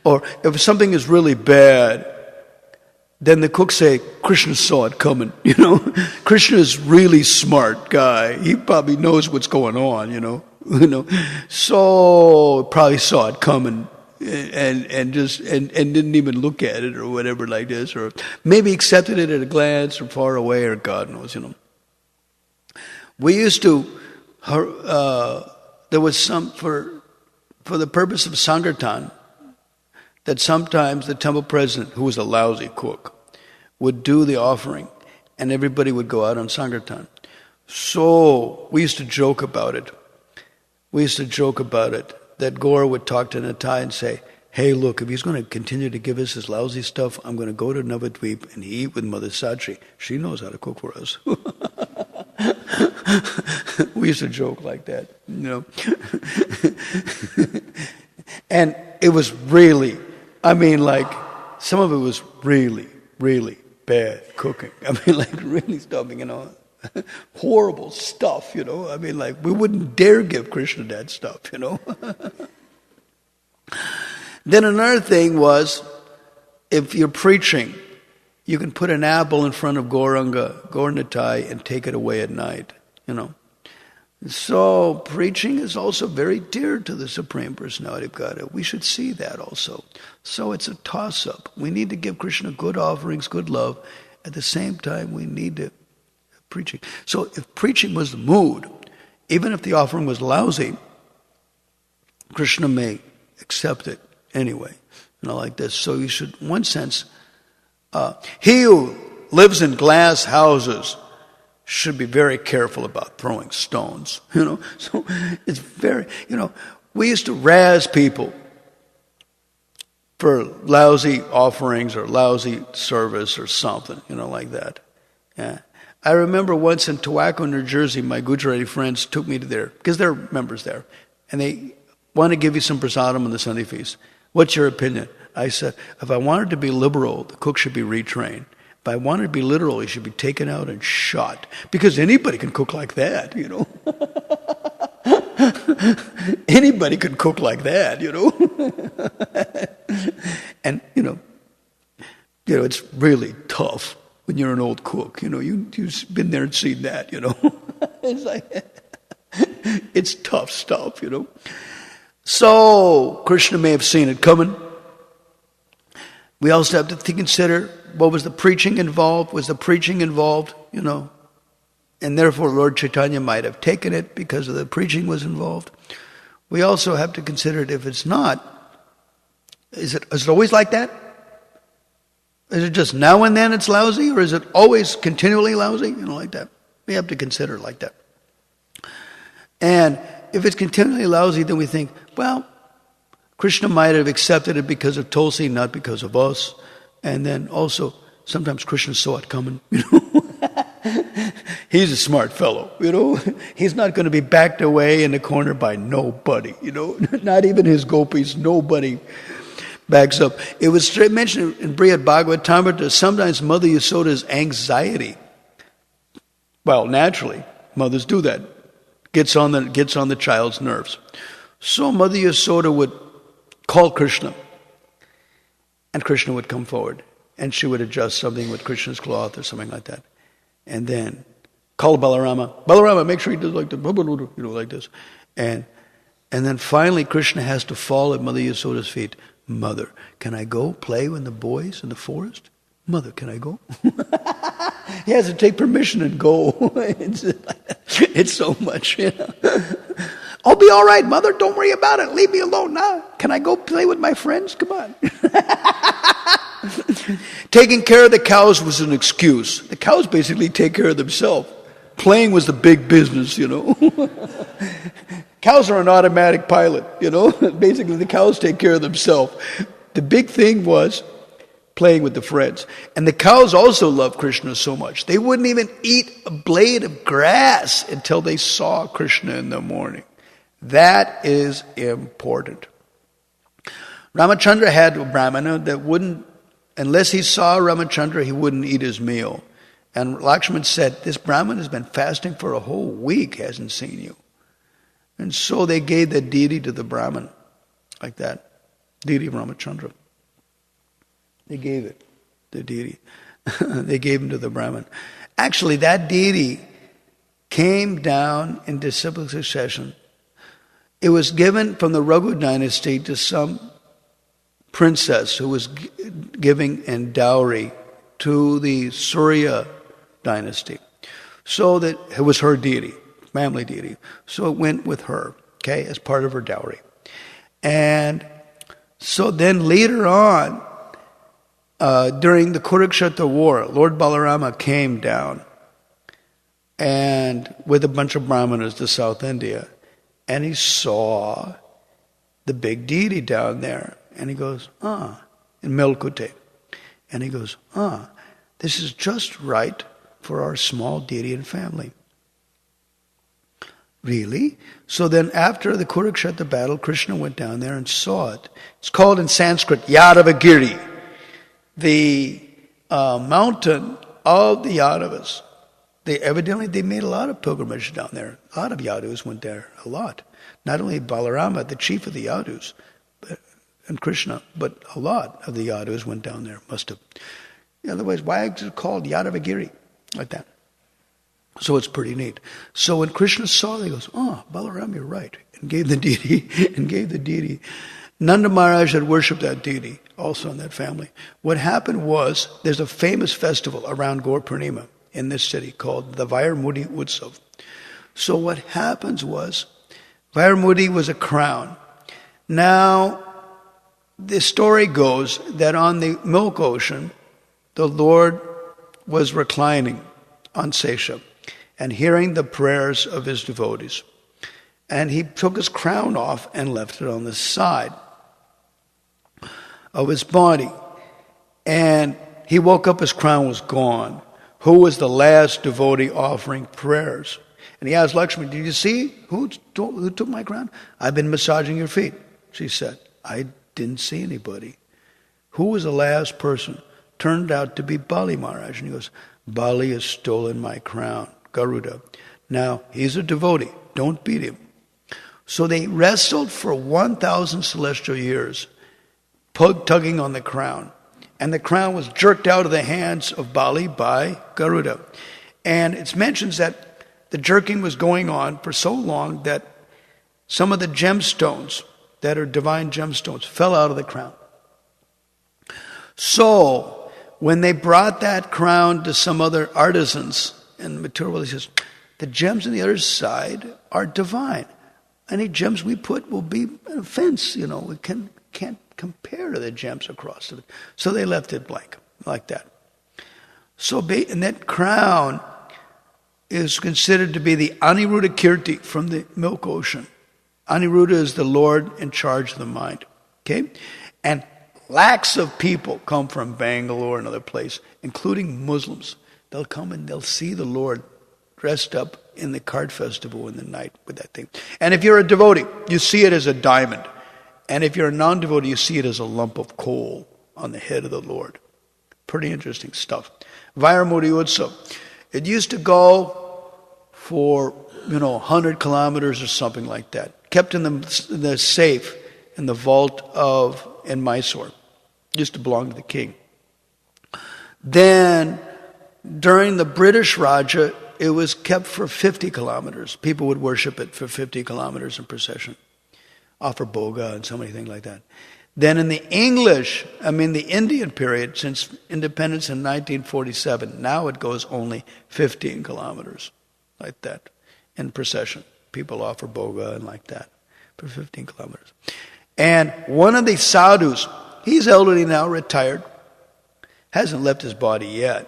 S3: Or if something is really bad, then the cooks say, Krishna saw it coming, Krishna is really smart guy. He probably knows what's going on, So probably saw it coming and didn't even look at it or whatever like this, or maybe accepted it at a glance or far away, or God knows, We used to, there was some, for the purpose of Sankirtan, that sometimes the temple president, who was a lousy cook, would do the offering, and everybody would go out on Sankirtan. So we used to joke about it. That Gaura would talk to Nitai and say, hey, look, if he's going to continue to give us his lousy stuff, I'm going to go to Navadvip and eat with Mother Satri. She knows how to cook for us. We used to joke like that, And it was really, some of it was really, really bad cooking. Really stuffing, horrible stuff, we wouldn't dare give Krishna that stuff, Then another thing was, if you're preaching, you can put an apple in front of Gaurnitai and take it away at night, So preaching is also very dear to the Supreme Personality of Godhead. We should see that also. So it's a toss-up. We need to give Krishna good offerings, good love. At the same time, we need to preaching. So if preaching was the mood, even if the offering was lousy, Krishna may accept it anyway. Like this. So you should, in one sense, he who lives in glass houses should be very careful about throwing stones, So it's very, we used to razz people for lousy offerings or lousy service or something, like that. Yeah. I remember once in Tobacco, New Jersey, my Gujarati friends took me to there, because they're members there, and they want to give you some prasadam on the Sunday feast. What's your opinion? I said, if I wanted to be liberal, the cook should be retrained. If I wanted to be literal, he should be taken out and shot. Because anybody can cook like that, Anybody can cook like that, And, it's really tough. when you're an old cook. You've been there and seen that, It's like, it's tough stuff, So, Krishna may have seen it coming. We also have to consider, what was the preaching involved? Was the preaching involved, And therefore Lord Chaitanya might have taken it because of the preaching was involved. We also have to consider it if it's not. Is it always like that? Is it just now and then it's lousy, or is it always continually lousy? Like that. We have to consider it like that. And if it's continually lousy, then we think, well, Krishna might have accepted it because of Tulsi, not because of us. And then also, sometimes Krishna saw it coming, He's a smart fellow, He's not going to be backed away in the corner by nobody, Not even his gopis, nobody backs up. It was mentioned in Srimad Bhagavatam that sometimes Mother Yasoda's anxiety, well, naturally, mothers do that, gets on the child's nerves. So Mother Yasoda would call Krishna, and Krishna would come forward, and she would adjust something with Krishna's cloth or something like that. And then call Balarama, make sure he does like this, like this. And then finally Krishna has to fall at Mother Yasoda's feet. Mother, can I go play with the boys in the forest? Mother, can I go? He has to take permission and go. It's so much, I'll be all right, Mother. Don't worry about it. Leave me alone now. Can I go play with my friends? Come on. Taking care of the cows was an excuse. The cows basically take care of themselves. Playing was the big business, Cows are an automatic pilot, Basically, the cows take care of themselves. The big thing was playing with the friends. And the cows also loved Krishna so much. They wouldn't even eat a blade of grass until they saw Krishna in the morning. That is important. Ramachandra had a brahmana that wouldn't, unless he saw Ramachandra, he wouldn't eat his meal. And Lakshman said, this brahman has been fasting for a whole week, hasn't seen you. And so they gave the deity to the Brahman, like that. Deity of Ramachandra. They gave it, the deity. They gave him to the Brahman. Actually, that deity came down in disciplic succession. It was given from the Raghu dynasty to some princess who was giving in dowry to the Surya dynasty. So that it was her deity. Family deity. So it went with her, as part of her dowry. And so then later on, during the Kurukshetra war, Lord Balarama came down and with a bunch of brahmanas to South India, and he saw the big deity down there. And he goes, in Melkute. And he goes, this is just right for our small deity and family. Really? So then after the Kurukshetra battle, Krishna went down there and saw it. It's called in Sanskrit Yadavagiri, the mountain of the Yadavas. They made a lot of pilgrimage down there. A lot of Yadus went there, a lot. Not only Balarama, the chief of the Yadus, and Krishna, but a lot of the Yadus went down there, must have. Otherwise, why is it called Yadavagiri? Like that. So it's pretty neat. So when Krishna saw it, he goes, Balaram, you're right. And gave the deity. Nanda Maharaj had worshipped that deity, also in that family. What happened was, there's a famous festival around Gaur Purnima in this city called the Vairmudi Utsav. So what happens was, Vairmudi was a crown. Now, the story goes that on the milk ocean, the Lord was reclining on Sesha and hearing the prayers of his devotees. And he took his crown off and left it on the side of his body. And he woke up, his crown was gone. Who was the last devotee offering prayers? And he asked Lakshmi, did you see who took my crown? I've been massaging your feet, she said. I didn't see anybody. Who was the last person? Turned out to be Bali Maharaj. And he goes, Bali has stolen my crown, Garuda. Now, he's a devotee. Don't beat him. So they wrestled for 1,000 celestial years, tugging on the crown. And the crown was jerked out of the hands of Bali by Garuda. And it mentions that the jerking was going on for so long that some of the gemstones that are divine gemstones fell out of the crown. So, when they brought that crown to some other artisans and material, he says, the gems on the other side are divine. Any gems we put will be an offense, we can't compare to the gems across it. So they left it blank, like that. So, and that crown is considered to be the Aniruddha Kirti from the milk ocean. Aniruddha is the Lord in charge of the mind. Okay? And lakhs of people come from Bangalore and other places, including Muslims. They'll come and they'll see the Lord dressed up in the card festival in the night with that thing. And if you're a devotee, you see it as a diamond. And if you're a non-devotee, you see it as a lump of coal on the head of the Lord. Pretty interesting stuff. Vairamudi Utsav. It used to go for, 100 kilometers or something like that. Kept in the safe in the vault in Mysore. Used to belong to the king. Then, during the British Raja, it was kept for 50 kilometers. People would worship it for 50 kilometers in procession. Offer boga and so many things like that. Then in the Indian period, since independence in 1947, now it goes only 15 kilometers, like that, in procession. People offer boga and like that for 15 kilometers. And one of the sadhus, he's elderly now, retired, hasn't left his body yet,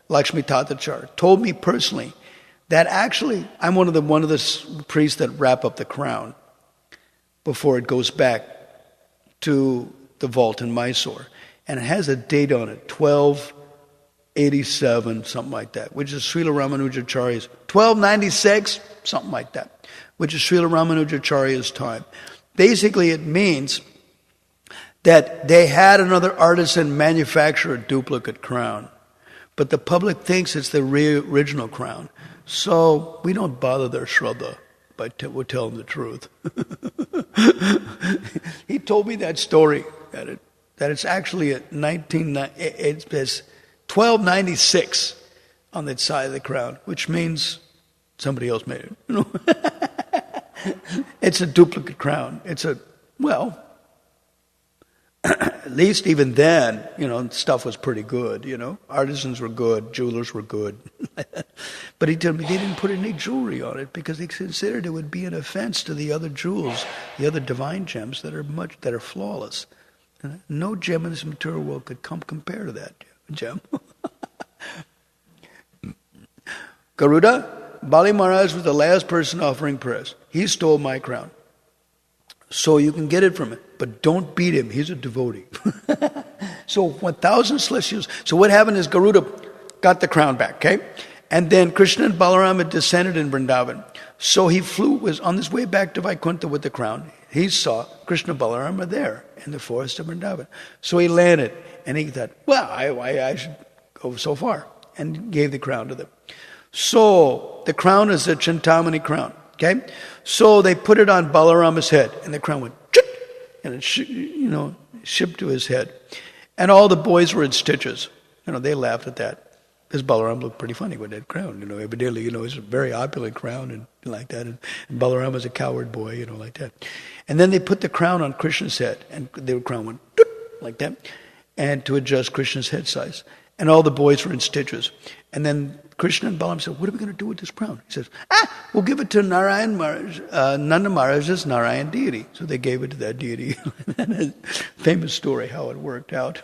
S3: Lakshmi Acharya, told me personally that actually I'm one of the priests that wrap up the crown before it goes back to the vault in Mysore. And it has a date on it, 1287, something like that, which is Srila Ramanujacharya's, 1296, something like that, which is Srila Ramanujacharya's time. Basically, it means that they had another artisan manufacture a duplicate crown, but the public thinks it's the original crown. So we don't bother their Shraddha. We'll tell them the truth. He told me that story, that it's actually it's 1296 on that side of the crown, which means somebody else made it. It's a duplicate crown. At least even then, stuff was pretty good, Artisans were good, jewelers were good. But he told me they didn't put any jewelry on it because they considered it would be an offense to the other jewels, the other divine gems that are flawless. No gem in this material world could compare to that gem. Garuda, Bali Maharaj was the last person offering prayers. He stole my crown. So you can get it from him, but don't beat him. He's a devotee. So 1,000 celestials. So what happened is Garuda got the crown back, okay? And then Krishna and Balaram had descended in Vrindavan. So he was on his way back to Vaikuntha with the crown. He saw Krishna and Balaram are there in the forest of Vrindavan. So he landed, and he thought, well, I should go so far, and gave the crown to them. So the crown is the Chintamani Crown. Okay, so they put it on Balarama's head, and the crown went, chit, and it shipped to his head, and all the boys were in stitches. They laughed at that because Balaram looked pretty funny with that crown. Evidently, it's a very opulent crown and like that, and Balaram was a coward boy, like that. And then they put the crown on Krishna's head, and the crown went like that, and to adjust Krishna's head size, and all the boys were in stitches, and then Krishna and Balaram said, what are we going to do with this crown? He says, we'll give it to Narayan Maharaj, Nanda Maharaj's Narayan deity. So they gave it to that deity. Famous story how it worked out.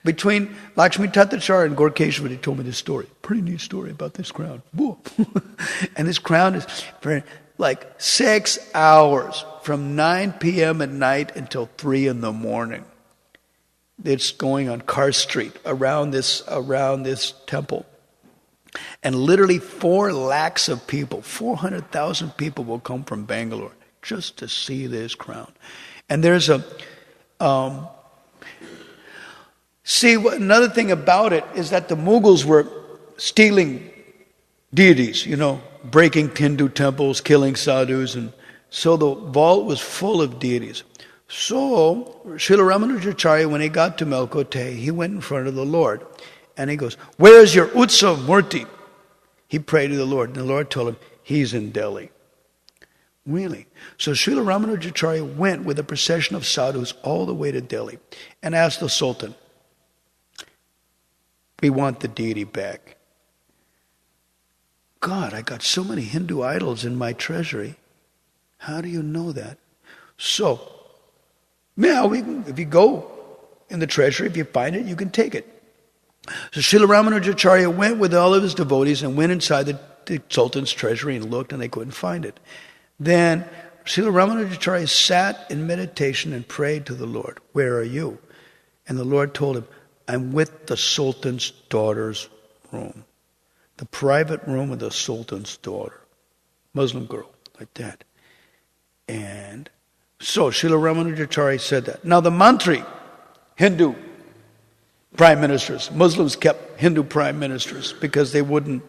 S3: Between Lakshmi Acharya and Gaurkeshwar, he told me this story. Pretty neat story about this crown. And this crown is for 6 hours, from 9 p.m. at night until 3 in the morning. It's going on Car Street around this temple. And literally 4 lakhs of people, 400,000 people will come from Bangalore just to see this crown. And there's another thing about it is that the Mughals were stealing deities, breaking Hindu temples, killing sadhus, and so the vault was full of deities. So, Srila Ramanujacharya, when he got to Melkote, he went in front of the Lord. And he goes, "Where is your Utsav Murti?" He prayed to the Lord. And the Lord told him, "He's in Delhi." Really? So Srila Ramanujacharya went with a procession of sadhus all the way to Delhi and asked the Sultan, "We want the deity back." "God, I got so many Hindu idols in my treasury. How do you know that?" "So, now if you go in the treasury, if you find it, you can take it." So Srila Ramanujacharya went with all of his devotees and went inside the Sultan's treasury and looked, and they couldn't find it. Then Srila Ramanujacharya sat in meditation and prayed to the Lord, "Where are you?" And the Lord told him, "I'm with the Sultan's daughter's room." The private room of the Sultan's daughter. Muslim girl, like that. And so Srila Ramanujacharya said that. Now the mantri, Hindu prime ministers, Muslims kept Hindu prime ministers because they wouldn't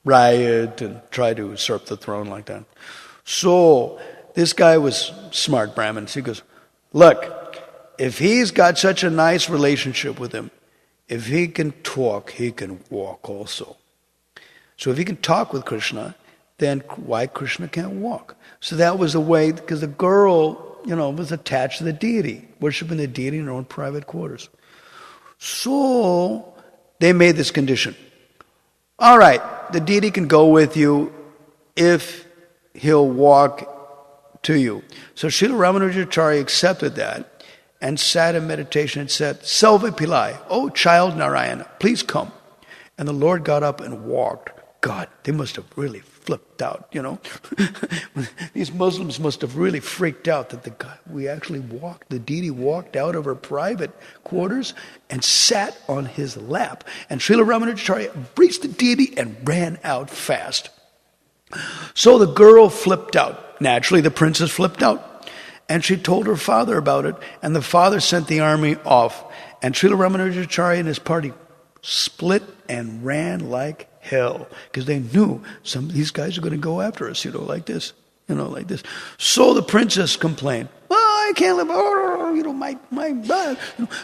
S3: riot and try to usurp the throne like that. So this guy was smart Brahmin. So he goes, "Look, if he's got such a nice relationship with him, if he can talk, he can walk also. So if he can talk with Krishna, then why Krishna can't walk?" So that was the way, because the girl, was attached to the deity, worshiping the deity in her own private quarters. So they made this condition. All right, the deity can go with you if he'll walk to you. So Srila Ramanujacharya accepted that and sat in meditation and said, "Selva Pillai, oh child Narayana, please come." And the Lord got up and walked. God, they must have really flipped out, These Muslims must have really freaked out that the deity walked out of her private quarters and sat on his lap. And Srila Ramanujacharya embraced the deity and ran out fast. So the girl flipped out. Naturally, the princess flipped out. And she told her father about it. And the father sent the army off. And Srila Ramanujacharya and his party split and ran like hell, because they knew some of these guys are going to go after us, like this. So the princess complained, "Well, I can't live, my.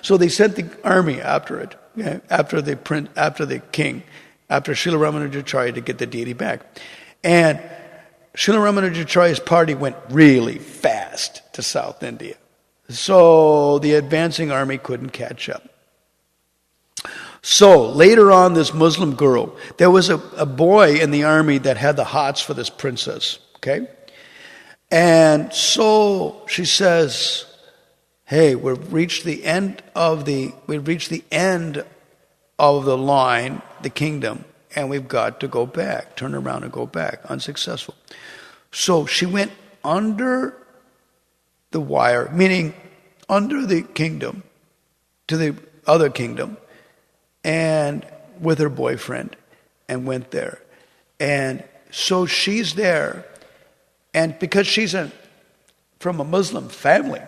S3: So they sent the army after it, after the king, after Srila Ramanujacharya to get the deity back. And Srila Ramanujacharya's party went really fast to South India. So the advancing army couldn't catch up. So later on, this Muslim girl, there was a boy in the army that had the hots for this princess, okay? And so she says, "Hey, we've reached the end of the line, the kingdom, and we've got to go back, turn around and go back." Unsuccessful. So she went under the wire, meaning under the kingdom, to the other kingdom, and with her boyfriend, and went there. And so she's there, and because she's from a Muslim family,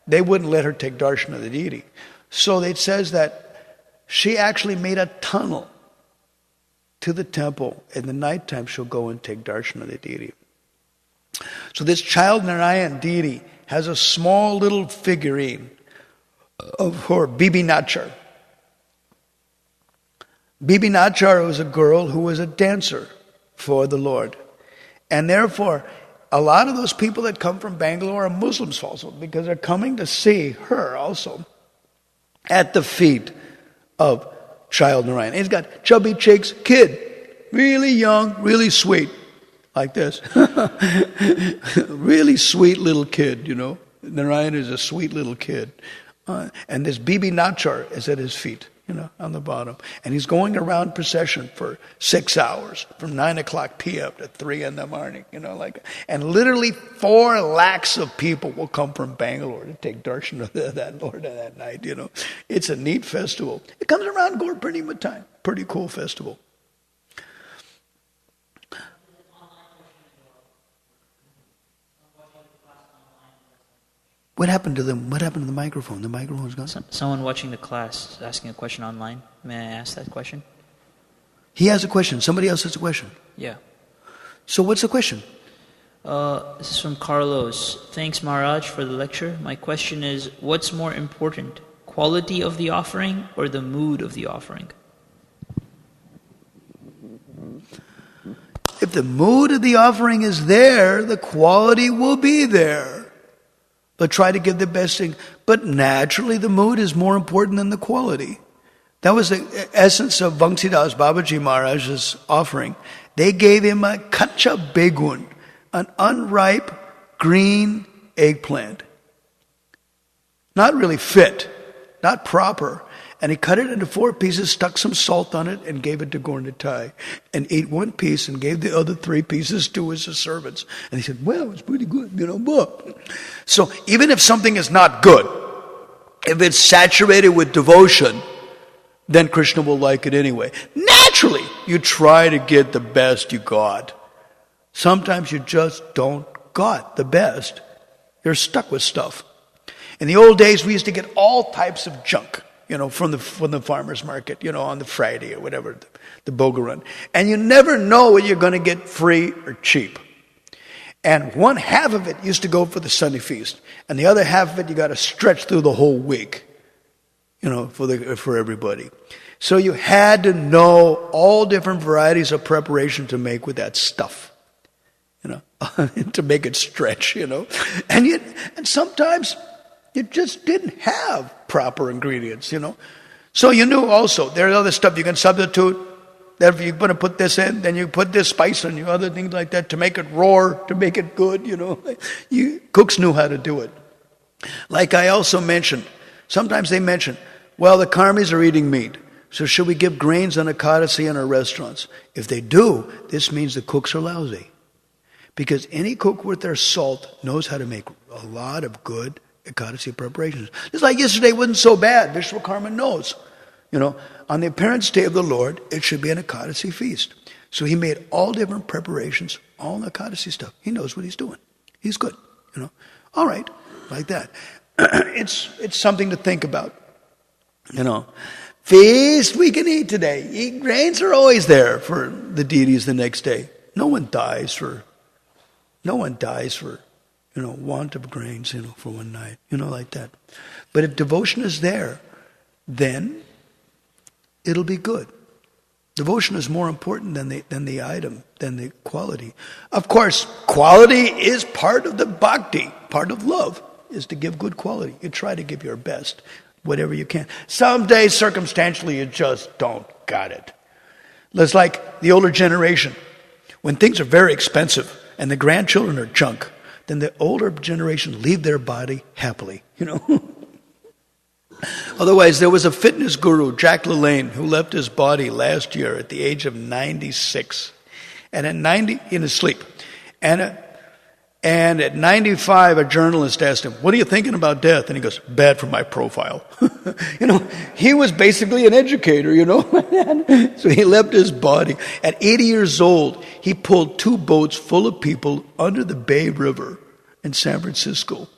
S3: they wouldn't let her take darshan of the deity. So it says that she actually made a tunnel to the temple. In the nighttime, she'll go and take darshan of the deity. So this child Narayan deity has a small little figurine of her, Bibi Nachar. Bibi Nachar was a girl who was a dancer for the Lord. And therefore, a lot of those people that come from Bangalore are Muslims also, because they're coming to see her also at the feet of child Narayan. He's got chubby cheeks, kid, really young, really sweet, like this. Really sweet little kid, Narayan is a sweet little kid. And this Bibi Nachar is at his feet, on the bottom. And he's going around procession for 6 hours, from 9 o'clock p.m. to 3 in the morning, and literally 4 lakhs of people will come from Bangalore to take darshan of that Lord that night, It's a neat festival. It comes around Gaur Purnima time. Pretty cool festival. What happened to them? What happened to the microphone? The microphone's gone?
S4: Someone watching the class is asking a question online. May I ask that question?
S3: He has a question. Somebody else has a question.
S4: Yeah.
S3: So what's the question?
S4: This is from Carlos. Thanks, Maharaj, for the lecture. My question is, what's more important, quality of the offering or the mood of the offering?
S3: If the mood of the offering is there, the quality will be there. But try to give the best thing. But naturally, the mood is more important than the quality. That was the essence of Vangsidas Babaji Maharaj's offering. They gave him a kacha begun, an unripe green eggplant. Not really fit, not proper. And he cut it into 4 pieces, stuck some salt on it, and gave it to Gornatai. And ate 1 piece and gave the other 3 pieces to his servants. And he said, well, it's pretty good, but. So even if something is not good, if it's saturated with devotion, then Krishna will like it anyway. Naturally, you try to get the best you got. Sometimes you just don't got the best. You're stuck with stuff. In the old days, we used to get all types of junk. From the farmer's market, on the Friday or whatever, the Bogarun. And you never know what you're going to get free or cheap. And 1/2 of it used to go for the Sunday feast. And the other half of it, you got to stretch through the whole week, for everybody. So you had to know all different varieties of preparation to make with that stuff, to make it stretch, And sometimes you just didn't have proper ingredients, So you knew also there's other stuff you can substitute. That if you're going to put this in, then you put this spice and other things like that to make it roar, to make it good, Cooks knew how to do it. Like I also mentioned, sometimes they mention, well, the karmis are eating meat. So should we give grains on ekadasi in our restaurants? If they do, this means the cooks are lousy. Because any cook with their salt knows how to make a lot of good ekadasi preparations. Just like yesterday wasn't so bad. Vishwakarma knows. On the appearance day of the Lord, it should be an ekadasi feast. So he made all different preparations, all the ekadasi stuff. He knows what he's doing. He's good. All right, like that. It's something to think about. Feast we can eat today. Grains are always there for the deities the next day. No one dies for want of grains, for one night, like that. But if devotion is there, then it'll be good. Devotion is more important than the item, than the quality. Of course, quality is part of the bhakti, part of love, is to give good quality. You try to give your best, whatever you can. Some days, circumstantially, you just don't got it. It's like the older generation. When things are very expensive and the grandchildren are junk, then the older generation leave their body happily, Otherwise, there was a fitness guru, Jack LaLanne, who left his body last year at the age of 96. And at 90, in his sleep. And at 95, a journalist asked him, what are you thinking about death? And he goes, bad for my profile. He was basically an educator, So he left his body. At 80 years old, he pulled 2 boats full of people under the Bay River in San Francisco.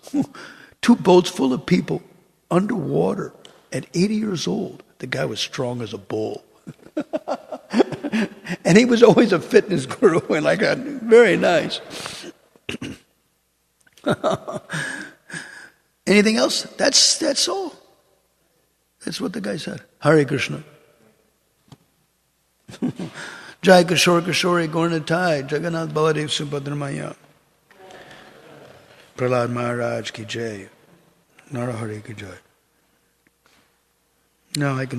S3: 2 boats full of people underwater at 80 years old. The guy was strong as a bull. And he was always a fitness guru and very nice. Anything else? That's all. That's what the guy said. Hare Krishna. Jai Kishore Kishore Gornatai Jagannath Baladev Subhadramaya. Prahlad Maharaj ki jai. Narahari ki jai. Now I can